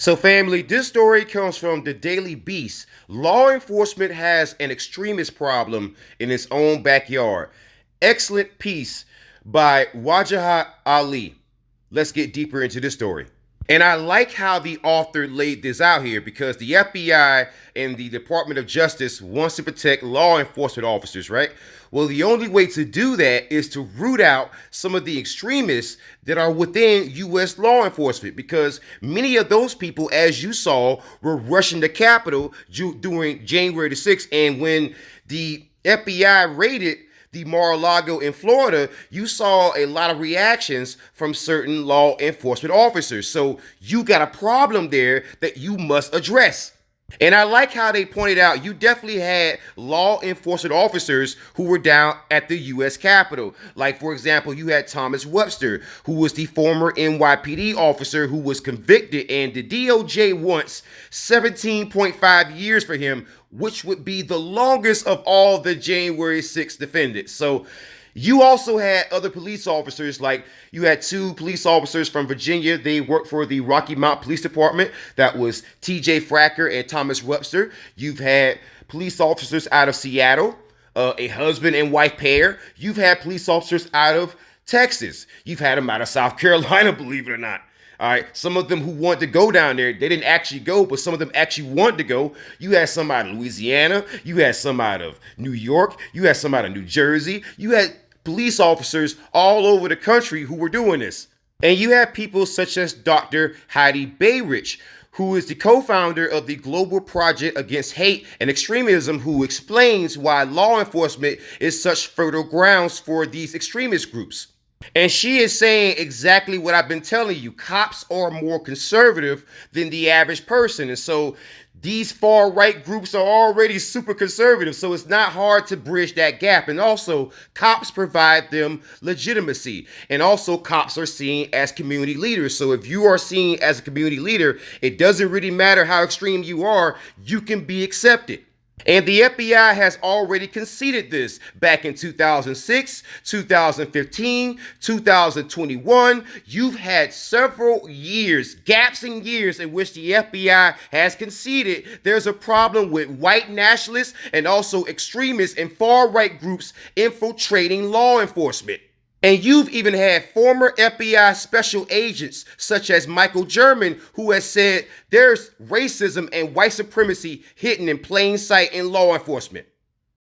So family, this story comes from the Daily Beast. Law enforcement has an extremist problem in its own backyard. Excellent piece by Wajahat Ali. Let's get deeper into this story. And I like how the author laid this out here because the FBI and the Department of Justice wants to protect law enforcement officers, right? Well, the only way to do that is to root out some of the extremists that are within U.S. law enforcement, because many of those people, as you saw, were rushing the Capitol during January the 6th. And when the FBI raided the Mar-a-Lago in Florida, you saw a lot of reactions from certain law enforcement officers. So you got a problem there that you must address. And I like how they pointed out you definitely had law enforcement officers who were down at the U.S. Capitol. Like, for example, you had Thomas Webster, who was the former NYPD officer who was convicted, and the DOJ wants 17.5 years for him, which would be the longest of all the January 6th defendants. So you also had other police officers, like you had two police officers from Virginia. They worked for the Rocky Mount Police Department. That was TJ Fracker and Thomas Webster. You've had police officers out of Seattle, a husband and wife pair. You've had police officers out of Texas. You've had them out of South Carolina, believe it or not. All right, some of them who wanted to go down there, they didn't actually go, but some of them actually wanted to go. You had some out of Louisiana. You had some out of New York. You had some out of New Jersey. You had police officers all over the country who were doing this. And you have people such as Dr. Heidi Bayrich, who is the co-founder of the Global Project Against Hate and Extremism, who explains why law enforcement is such fertile grounds for these extremist groups. And she is saying exactly what I've been telling you. Cops are more conservative than the average person. And so these far-right groups are already super conservative, so it's not hard to bridge that gap. And also, cops provide them legitimacy. And also, cops are seen as community leaders. So if you are seen as a community leader, it doesn't really matter how extreme you are, you can be accepted. And the FBI has already conceded this back in 2006, 2015, 2021. You've had several years, gaps in years, in which the FBI has conceded there's a problem with white nationalists and also extremists and far-right groups infiltrating law enforcement. And you've even had former FBI special agents such as Michael German, who has said there's racism and white supremacy hidden in plain sight in law enforcement.